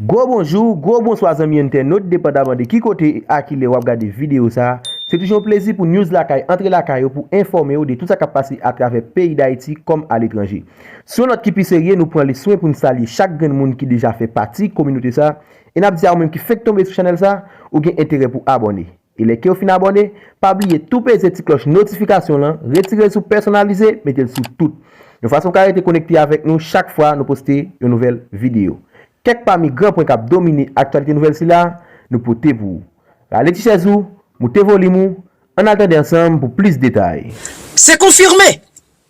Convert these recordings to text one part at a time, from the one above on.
Gros bonjour, gros bonsoir amis internautes, dépendamment de qui côté à qui les wap regarder vidéo ça. C'est toujours un plaisir pour news la caille, entrer la caille pour informer de tout ça qui a passé à travers le pays d'Haïti comme à l'étranger. Sur notre équipe sérieux, nous prenons les soins pour nous saluer chaque grand monde qui déjà fait partie de la communauté ça. Et nous disons même qui fait tomber sur channel ça ou qui a intérêt pour abonner. Et les qui ont fini abonné, pas oublier tout petit cloche notification là, retirer sur personnalisé, mettez le sur tout. De façon qu'à être connecté avec nous chaque fois nous poster une nouvelle vidéo. Quelques parmi grands points qui ont dominé l'actualité nouvelle si là, nous portons pour vous. Allez chez vous, montez volume, en attendant ensemble pour plus de détails. C'est confirmé.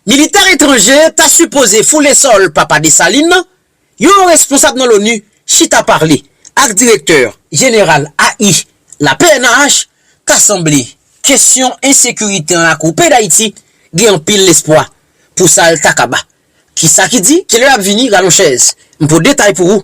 Militaire étranger t'a supposé fouler sol Papa Dessalines. Yon responsable dans l'ONU, chita parlé, avec directeur général AI, la PNH, qu'assemblée, question insécurité en la coupe d'Haïti, gen pile l'espoir pour ça le takaba. Qui ça qui dit qu'il a venir à nos chaises. Pour détail pour vous.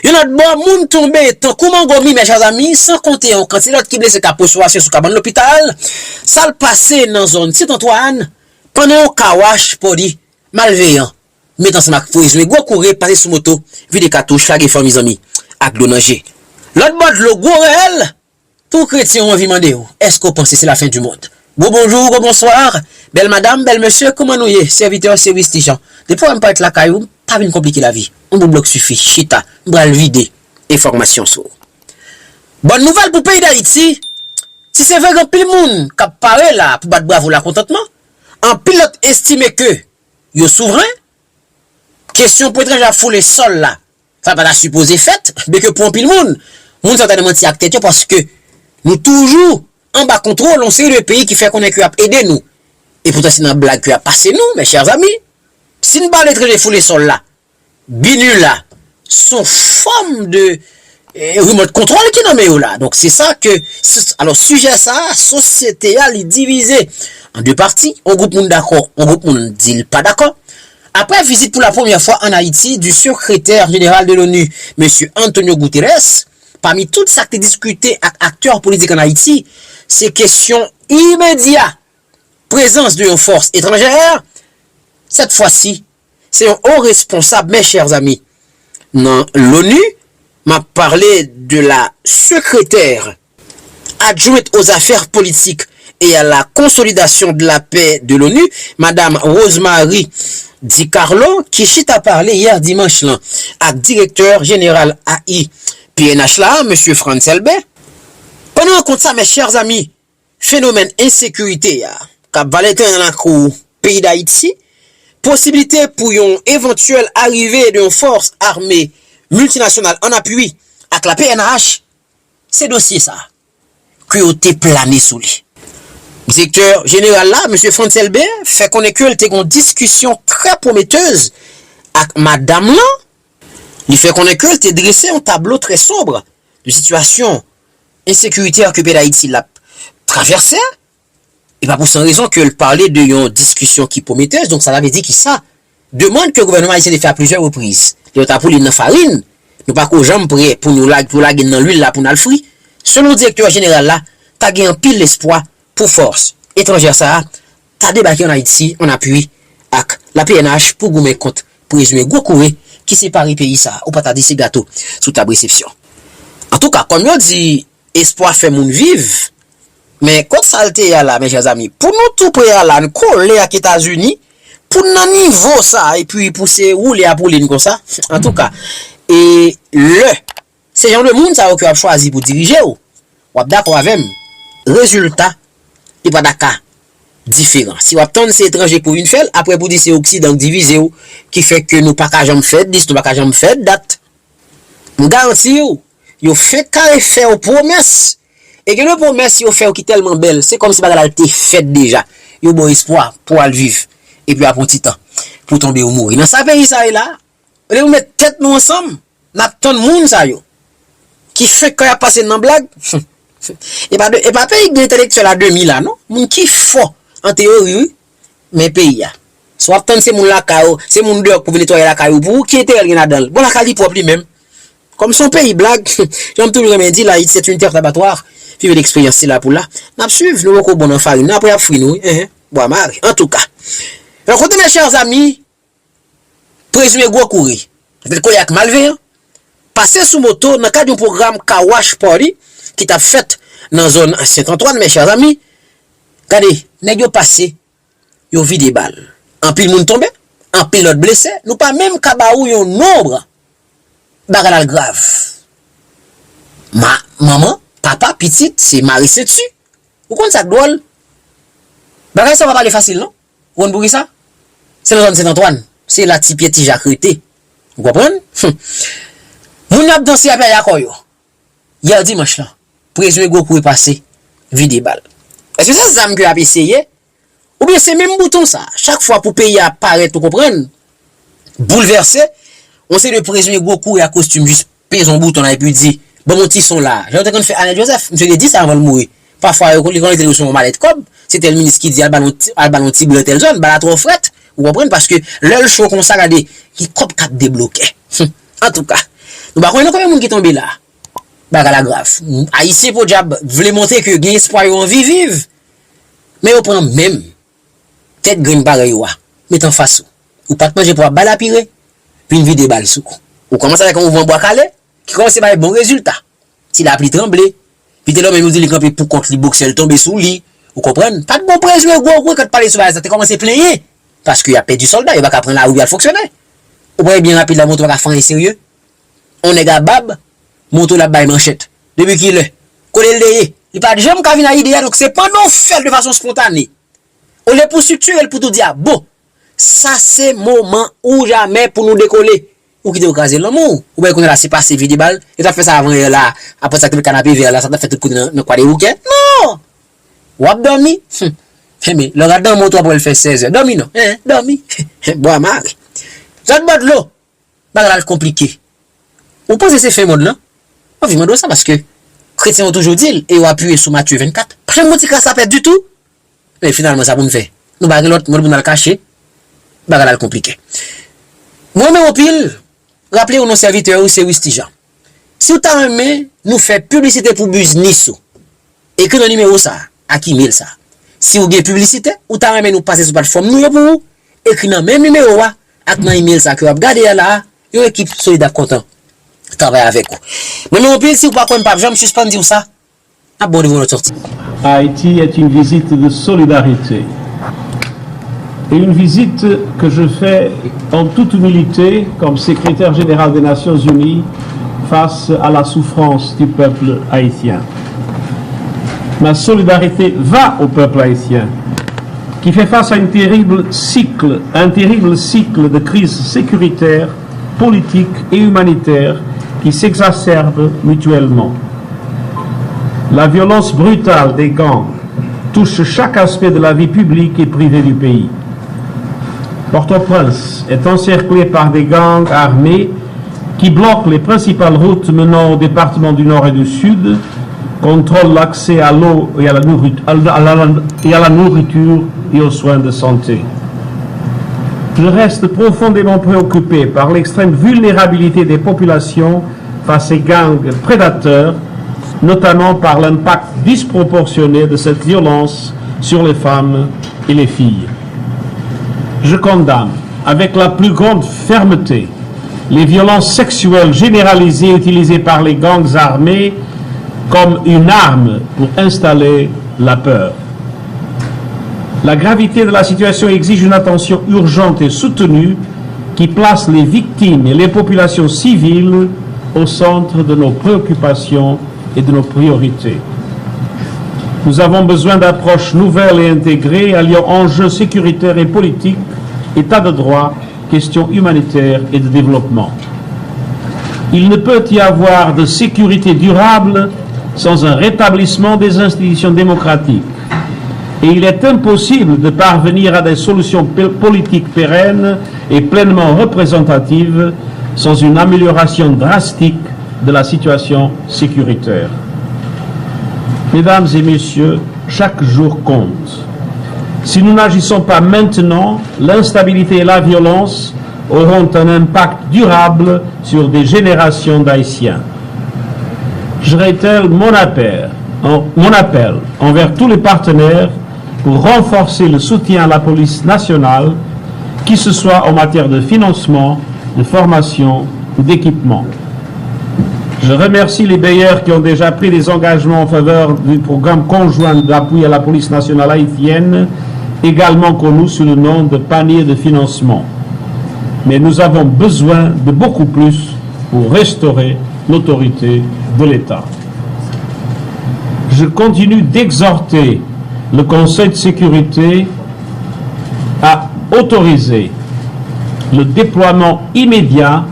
Yon a bon moun tombé tant comment gomi mes chers amis sans compter en quantité l'autre qui blessé capo soir sous cabane l'hôpital. Ça le passé dans zone Saint-Antoine pendant kawash podi malveillant. Mettant sa marque pour go courir passer sous moto, vide cartouche chaque fois mes amis avec l'onanger. L'autre bord le gros réel pour chrétien on vit demander est-ce qu'on pense c'est la fin du monde. Bonjour, bonsoir, belle madame, belle monsieur, comment nous y serviteur service tijan. Depuis on pas être la caillou, pas bien compliquer la vie. Un bon bloc suffit, chita, bral vide, information sur. Bonne nouvelle pour le pays d'Haïti. Si c'est vrai qu'un pile monde qui parle là pour battre bravo la contentement, un pilote estime que yo souverain, question pour étranger à fouler sol là, ça va pas la supposer fait, mais que pour un pile monde certainement ti acte parce que nous toujours en bas contrôle, on sait le pays qui fait qu'on est capable aider nous. Et pourtant c'est une blague qui a passé nous, mes chers amis. Si nous parlons de fouler sol là, binu là, sont forme de remote contrôle qui nomme là. Donc c'est ça que, alors sujet ça, société a divisé en deux parties. Un groupe monde d'accord, un groupe monde dit pas d'accord. Après visite pour la première fois en Haïti du secrétaire général de l'ONU, monsieur Antonio Guterres, parmi toutes ça qui discuté avec acteurs politiques en Haïti, c'est question immédiate présence d'une force étrangère. Cette fois-ci, c'est un haut responsable, mes chers amis. Dans l'ONU, m'a parlé de la secrétaire adjointe aux affaires politiques et à la consolidation de la paix de l'ONU, madame Rosemary Di Carlo, qui chita parlé hier dimanche là, avec directeur général AI PNH là, monsieur Franz Elbe. Pendant compte ça, mes chers amis, phénomène insécurité, cap Valentin dans la cour pays d'Haïti, possibilité pour une éventuelle arrivée d'une force armée multinationale en appui avec la PNH, c'est dossier ça, que vous avez plané sous lui. Directeur général là, monsieur Franz Elbe, fait connaître qu'il y a une discussion très prometteuse avec madame là. Il fait connaître qu'il a dressé un tableau très sombre de situation insécuritaire que le pays d'Haïti l'a traversé. Et pas pour sans raison que parlait de une discussion qui prometteuse, donc ça l'avait dit qui ça demande que le gouvernement haïtien le fait à plusieurs reprises. Il y a pour une farine, nous pas qu'aux gens prêts pour nous laguer dans l'huile là pour nous le fruit. Selon le directeur général là, t'as gagné un pile l'espoir pour force étrangère ça, t'as débarqué en Haïti en appui avec la PNH pour goumer compte présumé gros courir qui sépare le pays ça ou pas t'as dit ces gâteaux sous ta réception. En tout cas, comme on dit, espoir fait moun vive. Mais quand ça été là, mes chers amis, pour nous tout prêt là, nous coller à États-Unis, pour nous niveau ça, et puis pousser rouler à pouline comme ça, en tout cas, et c'est genre de monde ça qui a choisi pour diriger ou d'accord avec résultat, il pas d'accord différent. Si vous attendez ces étrangers pour une fête, après pour dire c'est Occident divisé ou, qui fait que nous pas qu'à jamais fait, nous pas qu'à jamais fait, date. Nous garantis vous fait carré faire aux promesses. Et que le promesse yo fait qui tellement belle, c'est comme si bagala été fait déjà. Yo bon espoir pour aller vivre et puis après un petit temps pour tomber ou mourir. Dans sa pays ça est là, on mettre tête nous ensemble, n'a tant de monde ça yo qui fait quand y a passé dans blague. et pas pays intellectuel à 2000 là non, moun qui fort en théorie mais pays là. Soit tant c'est moun la cao, c'est moun dehors pour nettoyer la caillou pour qui était rien là-dedans. Bon la cali propre lui-même. Comme son pays blague, j'aime toujours me dire là, c'est une terre d'abattoir. Vive l'expérience là pour là. N'a suivre nous beaucoup bon en farine, après à fruit nous, bois mari. En tout cas. Alors côté mes chers amis, présumé gros courir. Peut-être qu'il y a malveillant. passé sous moto dans le cadre d'un programme Kawash Party qui t'a fait dans la zone Saint-Antoine, mes chers amis. Regardez, nèg yo passé, yo vide des balles. En pile moun tombé, en pile l'autre blessé, nous pas même kabaou yon nombre bagalal grave. Maman, papa, petite, c'est Marie c'est dessus. Vous comprenez ça drôle? Bagay ça va parler facile, non? Vous comprenez ça? C'est la zone Saint-Antoine. C'est la tipier ti Jacques. Vous comprenez? Moun ap danser après yakoyo. Hier dimanche là, présumé Goku est passé, vide balle. Est-ce que ça zam que a essayé? Ou bien c'est même bouton ça, chaque fois pour payer apparaître, vous comprenez? Bouleversé, on sait le présumé Goku et à costume juste pèse un bouton là et puis dit bon mon petit son là. J'ai entendu faire Alain Joseph, monsieur l'a dit ça avant de mourir. Parfois quand il était sur mallette comme, c'était le ministre qui dit al ballon tibre telle zone, bala trop fret. Vous comprenez parce que le show comme ça regardez, il cop cap débloqué. En tout cas, nous ba connait combien de monde qui tombe là. Bagala grave. Haïtien pour diable voulait montrer que gain espoir en vive. Mais on prend même tête green pareil wa, met en face ou pas manger pour balle à pire, puis une vie de balle sous. Ou commence avec un mouvement bois calé qui commence par bon résultat. S'il a appris trembler, puis t'es là même nous dit camper pour contre li boxer tomber sous lit. Vous comprenez? Pas de bon présumé gros quand parler sur ça, t'es commencé plaigner parce qu'il a perdu soldat, il va pas prendre la roue à fonctionner. Vous voyez bien rapide la moto va faire sérieux. On est gabab, moto la baille manchette. Depuis qu'il est collé le il pas de jambe qui vient à idée donc c'est pas non fait de façon spontanée. On les pour structurer pour tout dire bon, ça c'est moment ou jamais pour nous décoller. Ou qui décraser l'amour. Ou bien qu'on là c'est passé vide balle, et t'as fait ça avant là, après ça que le canapé vers là, ça t'a fait tout coup dans quoi des week-ends. Non. Ou ab dormi. Mais le gars dans moto pour le faire 16 heures. Dormi non. Dormi. Bois mari. Ça te bat de l'eau. Bagage compliqué. Vous pensez c'est fait mode là? On vit mode ça parce que chrétiens ont toujours dit et ont appuyé sur Matthieu 24. Pas de motif ça perd du tout. Et finalement ça pour me faire. Nous bagage l'autre monde dans le cacher. Bagage compliqué. Moi même au pile, rappelez-vous nos serviteurs ou c'est Wistijan. Si vous t'aimez nous fait publicité pour business écrit le numéro ça, à qui mail ça. Si vous avez publicité, ou t'aimez nous passer sur plateforme nous pour vous, écrit dans même numéro avec dans email ça que vous regardez là, une équipe solidaire content. Travailler avec vous. Mais non pile si vous pas comme pas jamais suspendre ça. Abonnez-vous à notre sortie. Haïti est une visite de solidarité. Et une visite que je fais en toute humilité comme secrétaire général des Nations Unies face à la souffrance du peuple haïtien. Ma solidarité va au peuple haïtien qui fait face à un terrible cycle de crise sécuritaire, politique et humanitaire qui s'exacerbent mutuellement. La violence brutale des gangs touche chaque aspect de la vie publique et privée du pays. Port-au-Prince est encerclé par des gangs armés qui bloquent les principales routes menant au département du Nord et du Sud, contrôlent l'accès à l'eau et à la nourriture et aux soins de santé. Je reste profondément préoccupé par l'extrême vulnérabilité des populations face à ces gangs prédateurs, notamment par l'impact disproportionné de cette violence sur les femmes et les filles. Je condamne avec la plus grande fermeté les violences sexuelles généralisées utilisées par les gangs armés comme une arme pour installer la peur. La gravité de la situation exige une attention urgente et soutenue qui place les victimes et les populations civiles au centre de nos préoccupations et de nos priorités. Nous avons besoin d'approches nouvelles et intégrées alliant enjeux sécuritaires et politiques, état de droit, questions humanitaires et de développement. Il ne peut y avoir de sécurité durable sans un rétablissement des institutions démocratiques. Et il est impossible de parvenir à des solutions politiques pérennes et pleinement représentatives sans une amélioration drastique de la situation sécuritaire. Mesdames et messieurs, chaque jour compte. Si nous n'agissons pas maintenant, l'instabilité et la violence auront un impact durable sur des générations d'Haïtiens. Je réitère mon appel envers tous les partenaires pour renforcer le soutien à la police nationale, qu'il ce soit en matière de financement, de formation ou d'équipement. Je remercie les bailleurs qui ont déjà pris des engagements en faveur du programme conjoint d'appui à la police nationale haïtienne, également connu sous le nom de panier de financement. Mais nous avons besoin de beaucoup plus pour restaurer l'autorité de l'État. Je continue d'exhorter le Conseil de sécurité à autoriser le déploiement immédiat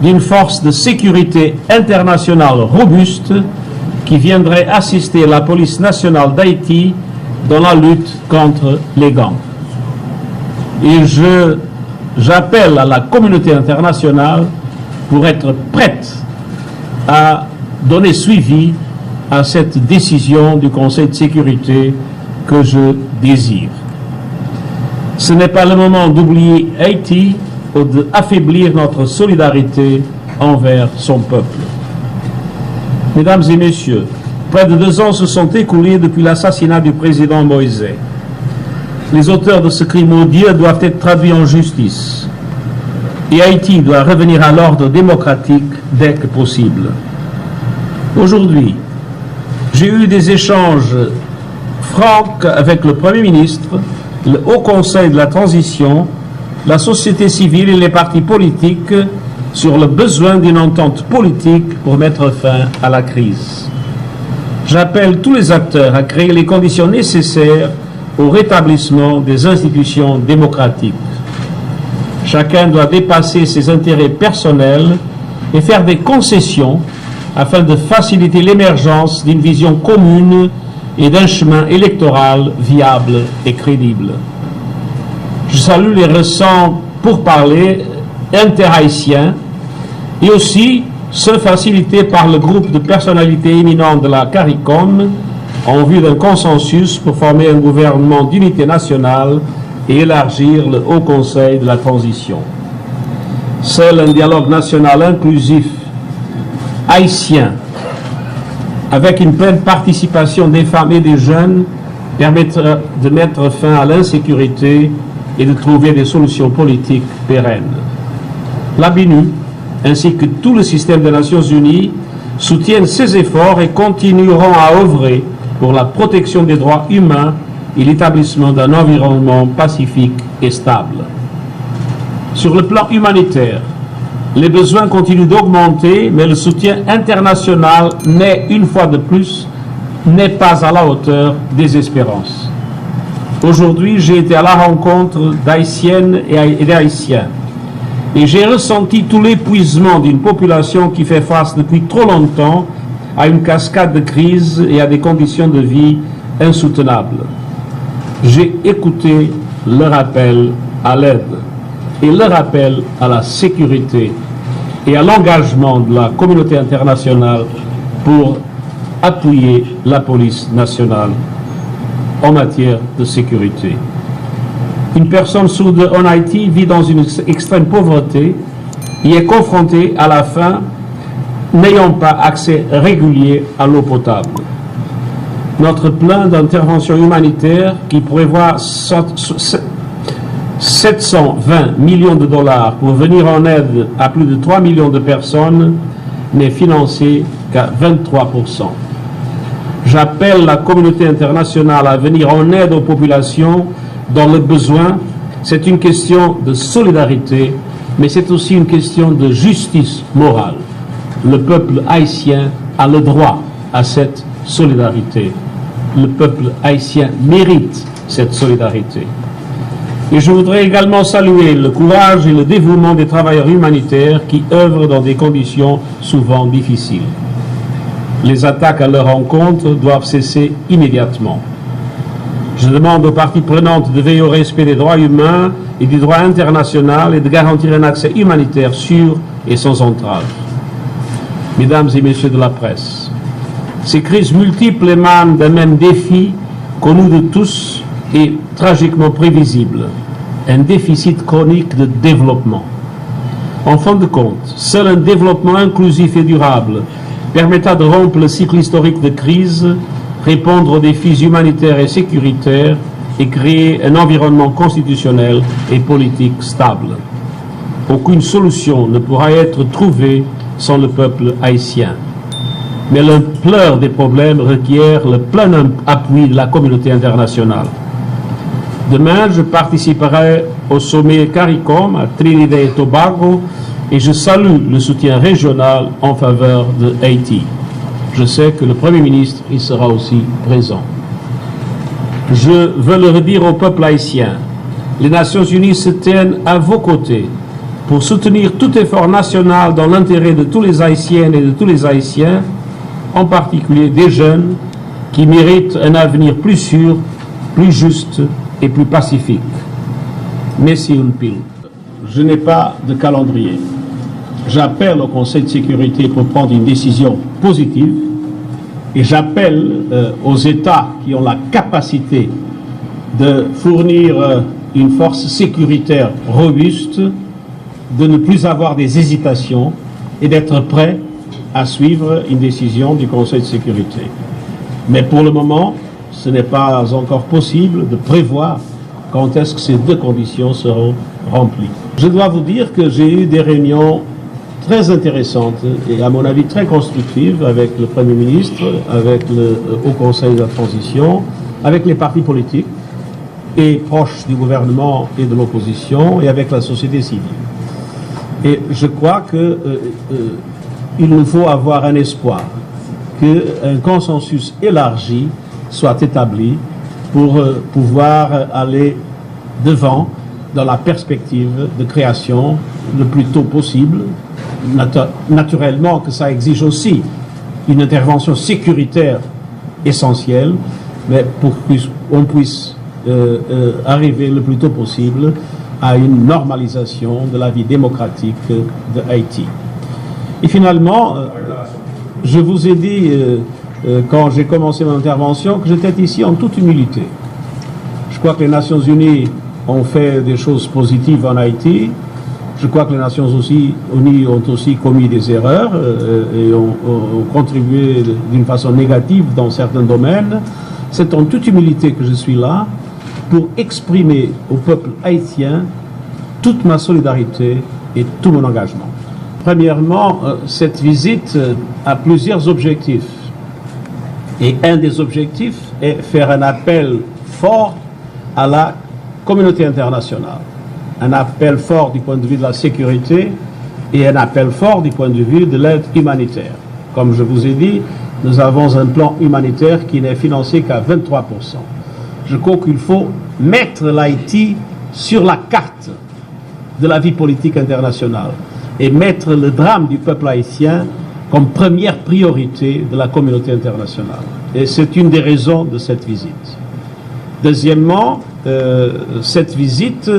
d'une force de sécurité internationale robuste qui viendrait assister la police nationale d'Haïti dans la lutte contre les gangs. Et j'appelle à la communauté internationale pour être prête à donner suivi à cette décision du Conseil de sécurité que je désire. Ce n'est pas le moment d'oublier Haïti ou d'affaiblir notre solidarité envers son peuple. Mesdames et messieurs, près de 2 ans se sont écoulés depuis l'assassinat du président Moïse. Les auteurs de ce crime odieux doivent être traduits en justice. Et Haïti doit revenir à l'ordre démocratique dès que possible. Aujourd'hui, j'ai eu des échanges francs avec le Premier ministre, le Haut Conseil de la Transition, la société civile et les partis politiques sur le besoin d'une entente politique pour mettre fin à la crise. J'appelle tous les acteurs à créer les conditions nécessaires au rétablissement des institutions démocratiques. Chacun doit dépasser ses intérêts personnels et faire des concessions afin de faciliter l'émergence d'une vision commune et d'un chemin électoral viable et crédible. Je salue les récents pourparlers interhaïtiens et aussi ceux facilités par le groupe de personnalités éminentes de la CARICOM en vue d'un consensus pour former un gouvernement d'unité nationale et élargir le Haut Conseil de la Transition. Seul un dialogue national inclusif haïtien avec une pleine participation des femmes et des jeunes permettra de mettre fin à l'insécurité et de trouver des solutions politiques pérennes. La BINU, ainsi que tout le système des Nations Unies, soutiennent ces efforts et continueront à œuvrer pour la protection des droits humains et l'établissement d'un environnement pacifique et stable. Sur le plan humanitaire, les besoins continuent d'augmenter, mais le soutien international n'est, une fois de plus, n'est pas à la hauteur des espérances. Aujourd'hui, j'ai été à la rencontre d'Haïtiennes et d'Haïtiens et j'ai ressenti tout l'épuisement d'une population qui fait face depuis trop longtemps à une cascade de crises et à des conditions de vie insoutenables. J'ai écouté leur appel à l'aide et leur appel à la sécurité et à l'engagement de la communauté internationale pour appuyer la police nationale en matière de sécurité. Une personne sourde en Haïti vit dans une extrême pauvreté et est confrontée à la faim, n'ayant pas accès régulier à l'eau potable. Notre plan d'intervention humanitaire, qui prévoit 720 millions de dollars pour venir en aide à plus de 3 millions de personnes, n'est financé qu'à 23%. J'appelle la communauté internationale à venir en aide aux populations dans le besoin. C'est une question de solidarité, mais c'est aussi une question de justice morale. Le peuple haïtien a le droit à cette solidarité. Le peuple haïtien mérite cette solidarité. Et je voudrais également saluer le courage et le dévouement des travailleurs humanitaires qui œuvrent dans des conditions souvent difficiles. Les attaques à leur encontre doivent cesser immédiatement. Je demande aux parties prenantes de veiller au respect des droits humains et du droit international et de garantir un accès humanitaire sûr et sans entrave. Mesdames et messieurs de la presse, ces crises multiples émanent d'un même défi connu de tous et tragiquement prévisible, un déficit chronique de développement. En fin de compte, seul un développement inclusif et durable permettra de rompre le cycle historique de crise, répondre aux défis humanitaires et sécuritaires et créer un environnement constitutionnel et politique stable. Aucune solution ne pourra être trouvée sont le peuple haïtien. Mais l'ampleur des problèmes requiert le plein appui de la communauté internationale. Demain, je participerai au sommet CARICOM à Trinidad et Tobago et je salue le soutien régional en faveur de Haïti. Je sais que le Premier ministre y sera aussi présent. Je veux le redire au peuple haïtien. Les Nations Unies se tiennent à vos côtés pour soutenir tout effort national dans l'intérêt de tous les Haïtiennes et de tous les Haïtiens, en particulier des jeunes qui méritent un avenir plus sûr, plus juste et plus pacifique. Merci Unpil. Je n'ai pas de calendrier. J'appelle au Conseil de sécurité pour prendre une décision positive et j'appelle aux États qui ont la capacité de fournir une force sécuritaire robuste, de ne plus avoir des hésitations et d'être prêts à suivre une décision du Conseil de sécurité. Mais pour le moment, ce n'est pas encore possible de prévoir quand est-ce que ces deux conditions seront remplies. Je dois vous dire que j'ai eu des réunions très intéressantes et à mon avis très constructives avec le Premier ministre, avec le Haut Conseil de la Transition, avec les partis politiques et proches du gouvernement et de l'opposition et avec la société civile. Et je crois qu'il nous faut avoir un espoir qu'un consensus élargi soit établi pour pouvoir aller devant dans la perspective de création le plus tôt possible. Naturellement que ça exige aussi une intervention sécuritaire essentielle, mais pour qu'on puisse arriver le plus tôt possible à une normalisation de la vie démocratique de Haïti. Et finalement, je vous ai dit quand j'ai commencé mon intervention que j'étais ici en toute humilité. Je crois que les Nations Unies ont fait des choses positives en Haïti. Je crois que les Nations Unies ont aussi commis des erreurs et ont contribué d'une façon négative dans certains domaines. C'est en toute humilité que je suis là pour exprimer au peuple haïtien toute ma solidarité et tout mon engagement. Premièrement, cette visite a plusieurs objectifs. Et un des objectifs est faire un appel fort à la communauté internationale. Un appel fort du point de vue de la sécurité et un appel fort du point de vue de l'aide humanitaire. Comme je vous ai dit, nous avons un plan humanitaire qui n'est financé qu'à 23%. Je crois qu'il faut mettre l'Haïti sur la carte de la vie politique internationale et mettre le drame du peuple haïtien comme première priorité de la communauté internationale. Et c'est une des raisons de cette visite. Deuxièmement, cette visite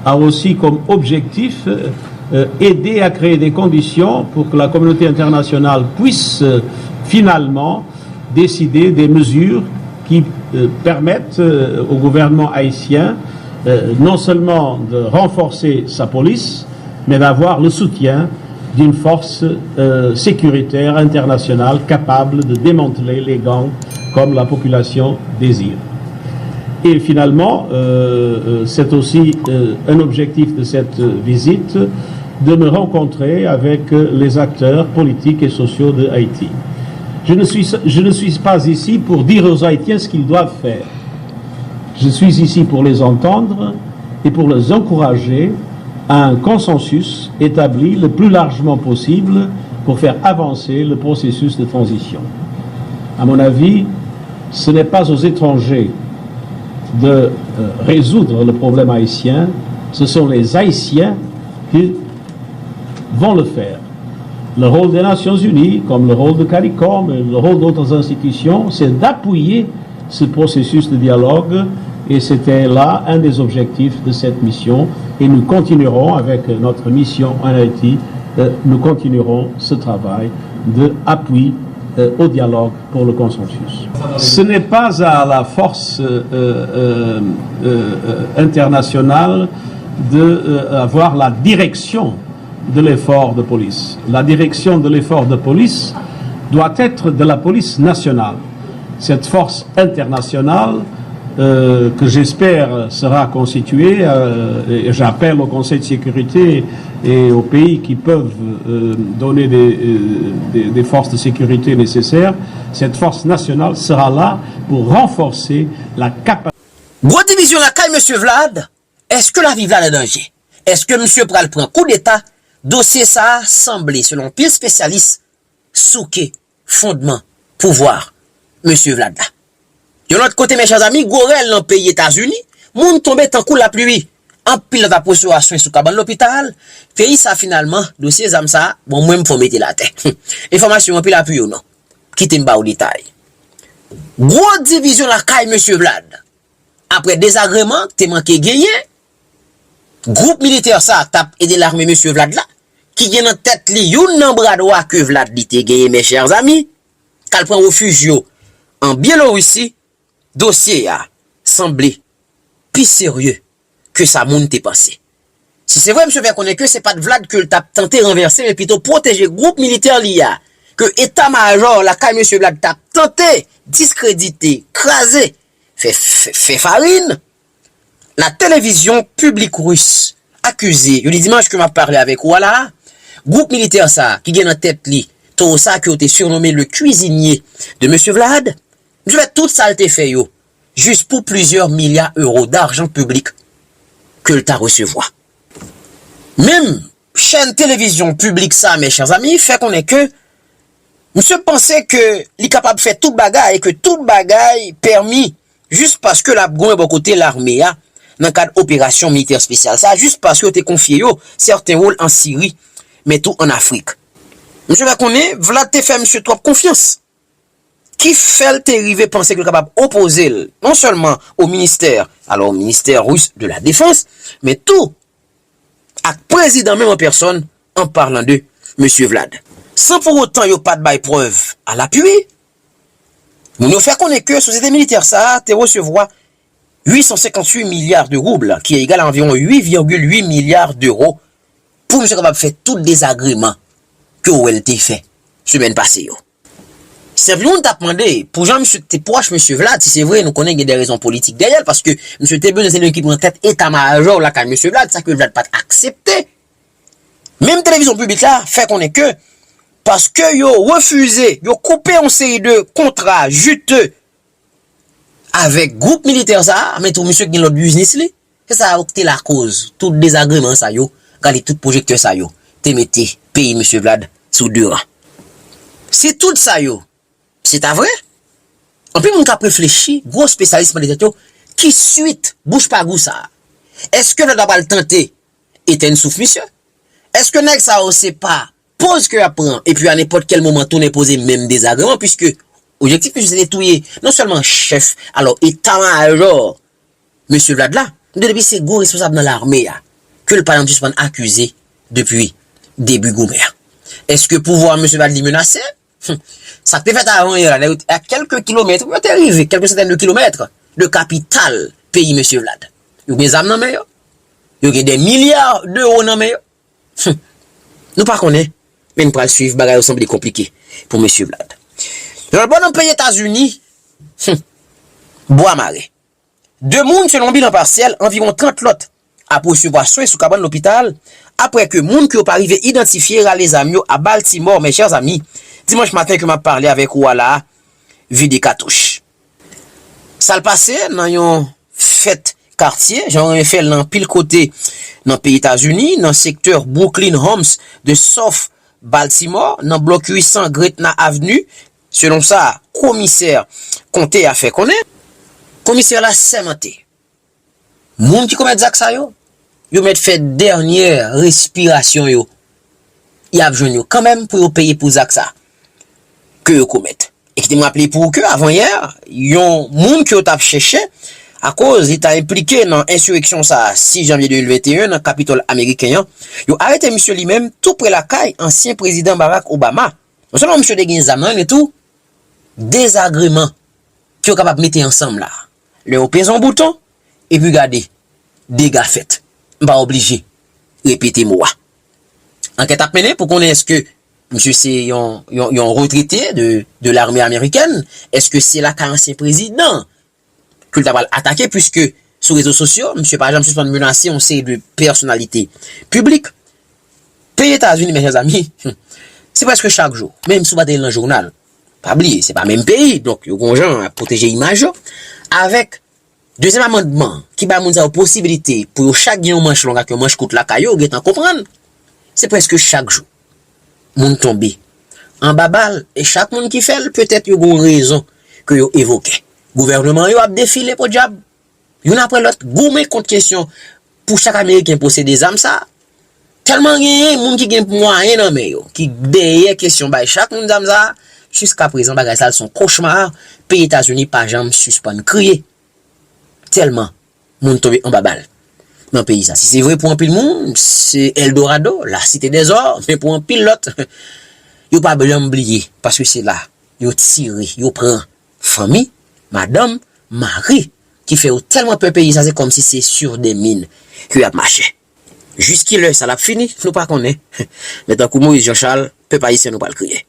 a aussi comme objectif aider à créer des conditions pour que la communauté internationale puisse finalement décider des mesures qui permettent au gouvernement haïtien non seulement de renforcer sa police, mais d'avoir le soutien d'une force sécuritaire internationale capable de démanteler les gangs comme la population désire. Et finalement, c'est aussi un objectif de cette visite de me rencontrer avec les acteurs politiques et sociaux de Haïti. Je ne suis pas ici pour dire aux Haïtiens ce qu'ils doivent faire. Je suis ici pour les entendre et pour les encourager à un consensus établi le plus largement possible pour faire avancer le processus de transition. À mon avis, ce n'est pas aux étrangers de résoudre le problème haïtien, ce sont les Haïtiens qui vont le faire. Le rôle des Nations Unies, comme le rôle de CARICOM et le rôle d'autres institutions, c'est d'appuyer ce processus de dialogue et c'était là un des objectifs de cette mission et nous continuerons avec notre mission en Haïti, nous continuerons ce travail d'appui au dialogue pour le consensus. Ce n'est pas à la force internationale d'avoir la direction de l'effort de police. La direction de l'effort de police doit être de la police nationale. Cette force internationale que j'espère sera constituée, et j'appelle au Conseil de sécurité et aux pays qui peuvent donner des forces de sécurité nécessaires, cette force nationale sera là pour renforcer la capacité. Gros division la caille, monsieur Vlad. Est-ce que la vie Vlad est en danger? Est-ce que monsieur Pral prend coup d'État? Dossier ça a semblé, selon pile spécialiste, souké, fondement, pouvoir, monsieur Vlad là. De l'autre côté, mes chers amis, Gorel dans le pays États-Unis, moun tombe tant coup la pluie. En pile de poursuivre sous cabane l'hôpital, pays ça finalement, dossier zam ça, bon moi me faut mettre la tête. Information en pile la pluie ou non. Quittez m'ba au détail. Gros division la caille monsieur Vlad. Après désagrément, t'es manqué gagné. Groupe militaire ça tape aider l'armée monsieur Vlad là, qui gagne en tête li yon nan bras droit que Vlad dit te gagné mes chers amis. Qu'al prend refuge en Biélorussie, dossier a semblé plus sérieux que ça moun te pensé. Si c'est vrai, monsieur Ver connaît que c'est pas de Vlad que le t'a tenté renverser, mais plutôt protéger groupe militaire l'IA, que état-major, la caille monsieur Vlad t'a tenté, discréditer, craser, fait farine. La télévision publique russe, accusée, le dimanche que m'a parlé avec voilà, groupe militaire ça, qui gagne en tête li, tout ça qui a été surnommé le cuisinier de monsieur Vlad, je vais tout ça le fait yo, juste pour plusieurs milliards d'euros d'argent public que le t'a recevoir. Même chaîne télévision publique ça, mes chers amis, fait qu'on est que, monsieur pensait que il est capable de faire tout bagaille et que tout bagaille permis, juste parce que la gomme bon côté l'armée a, dans le cadre d'opération militaire spéciale, ça, juste parce que t'es confié yo, certains rôles en Syrie, mais tout en Afrique. Monsieur va connaître, Vlad te fait monsieur trop confiance. Qui fait te river penser que le capable opposer non seulement au ministère, alors au ministère russe de la défense, mais tout à président même en personne en parlant de monsieur Vlad. Sans pour autant yo pas de bail preuve à l'appui. Nous fait connaître que société militaire ça te recevoir 858 milliards de roubles, qui est égal à environ 8,8 milliards d'euros, pour monsieur capable faire tout désagrément que OLT fait semaine passée. C'est vrai, on t'a demandé, pour Jean-Monsieur, t'es proche, monsieur Vlad, si c'est vrai, nous connaissons des raisons politiques derrière, parce que monsieur Tebun, c'est l'équipe en tête état-major, là, quand monsieur Vlad, ça que Vlad pas accepté. Même télévision publique là, fait qu'on est que, parce que yo refusé, yo coupé en série de contrats juteux, avec groupe militaire ça, mais tout monsieur qui l'autre business li, c'est ça a la cause, tout désagrément ça yo, regardez tout projecteur ça yo, te mettez pays monsieur Vlad sous deux rangs. C'est tout ça yo, c'est à vrai? En plus mon cap réfléchi, gros spécialiste militaire qui suite bouge pas gou ça. Est-ce que le d'abord tenté était une souffle monsieur? Est-ce que nèg ça c'est pas pose que apprend et puis à n'importe quel moment tourner poser même désagrément puisque objectif que je sais nettoyer non seulement chef, alors état-major, monsieur Vlad là, depuis c'est gros responsable dans l'armée, que le parlement suspend accusé depuis début Goumer. Est-ce que pouvoir monsieur Vlad lui menacer? Ça peut fait avant à quelques kilomètres, peut arriver, quelques centaines de kilomètres de capitale pays monsieur Vlad. Il y a des âmes dans le il y a des milliards d'euros dans le nous pas connaît, mais nous pourrons suivre, bagaille semble compliqué pour monsieur Vlad. Dans le bon pays États-Unis, bois maré. Deux moun selon bilan partiel, environ 30 lots à poursuivre soins sous cabane l'hôpital, après que moun qui ont arrivé identifier à les amis à Baltimore, mes chers amis, dimanche matin que m'a parlé avec Ouala, vide cartouche. Ça le passé, dans yon fête quartier, j'en ai fait dans pile côté dans le pays États-Unis, dans le secteur Brooklyn Homes de South Baltimore, dans le bloc 800 Gretna Avenue. Selon ça, commissaire Comté a fait connaître. Commissaire la sémenté. Moun qui commet ça yo, yo met fait dernière respiration yo. Y a besoin yo quand même pour yo payer pour ça que yo commet. Et qui m'a appelé pour que avant hier, yon moun qui yo t'a cherché à cause il t'a impliqué dans insurrection ça 6 janvier 2021 dans le Capitole américain. Yo arrêté monsieur lui-même tout près la caille ancien président Barack Obama. Non seulement monsieur de Ginzaman et tout, désagrément qui est capable de mettre ensemble là. Le pèse un bouton et puis regardez, dégâts faits. Pas obligé répéter moi. Enquête à mener pour qu'on est-ce que monsieur c'est un retraité de l'armée américaine, est-ce que c'est là qu'un ancien président que le va attaquer puisque sur les réseaux sociaux, monsieur par exemple, suspend menacer on sait de personnalités publiques. Pays États-Unis, mes chers amis, c'est presque chaque jour, même si vous dans le journal. Pas oublier, c'est pas même pays, donc il y a des gens à protéger l'image avec deuxième amendement qui va nous la possibilité pour chaque gain manche longue que manche coûte la caillou, vous comprendre. C'est presque chaque jour. Moun tombe en babal et chaque monde qui fait peut-être y a une raison que yo évoqué. Gouvernement yo a défilé pour diable. Yon après l'autre gourmet contre question pour chaque américain posséder des armes ça. Tellement gen moun qui gen moyen nan men yo qui derrière question bay chaque monde armes ça jusqu'à présent bagay ça son cauchemar pays États-Unis pas jamais suspend crier. Tellement moun tombe en babal. Dans le pays ça. Si c'est vrai pour un pile monde, c'est Eldorado, la cité des ors, mais pour un pilote, yo pas besoin oublier parce que c'est là, yo tiré, yo prend famille, madame, mari qui fait tellement peu pays ça c'est comme si c'est sur des mines que y a marché. Jusqu'à l'heure ça l'a fini, nous pas connaît. Mais tant que Moïse Jean-Charles peut pas ici nous pas le crier.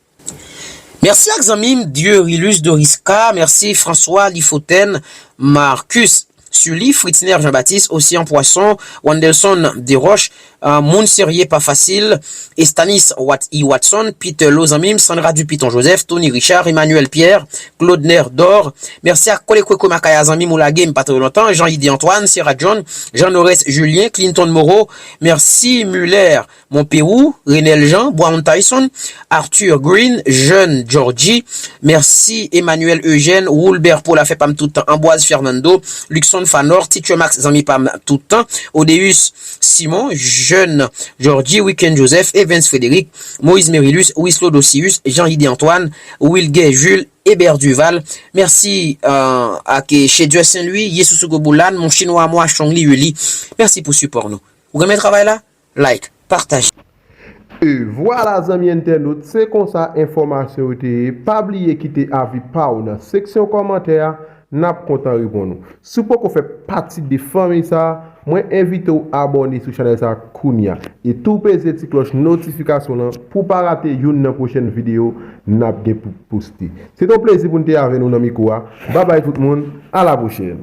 Merci à Xamim, Dieu Rilus Doriska, merci François Lifoten, Marcus Sully, Fritzner Jean-Baptiste, Océan Poisson, Wandelson Desroches, Moun Serrier Pas Facile, Estanis Watson, Peter Lozamim, Sandra Dupiton Joseph, Tony Richard, Emmanuel Pierre, Claude Ner d'Or. Merci à Kolekweko Makaya Zamim ou la game pas trop longtemps, Jean-Ydi Antoine, Sarah John, Jean-Norès Julien, Clinton Moreau, merci Muller, Mon Pérou, Renel Jean, Brown Tyson, Arthur Green, Jeune Georgie, merci Emmanuel Eugène, Woulbert pour la fait pam tout le temps, Amboise Fernando, Luxon Fanor, Titio Max Zami pam tout le temps, Odeus Simon, Jeune Georgie, Weekend Joseph, Evans Frédéric, Moïse Merilus, Wislo Dossius, Jean-Ydi Antoine, Wilgay Jules, Hébert Duval. Merci à chez Dieu Saint-Louis, Yesu Boulan, mon chinois moi, Chongli Yuli. Merci pour support nous. Vous aimez le travail là? Like, partage. Et voilà, amis internautes, c'est comme ça, information était. Pas oublier quitter avis par dans section commentaire, n'a pas content répondre nous. Si vous qu'on fait partie de famille ça, moi invite vous à abonner sur channel ça Kounia et tout peser petite cloche notification là pour pas rater une prochaine vidéo n'a pour poster. C'est un plaisir pour nous avec nous dans micro. Bye bye tout le monde, à la prochaine.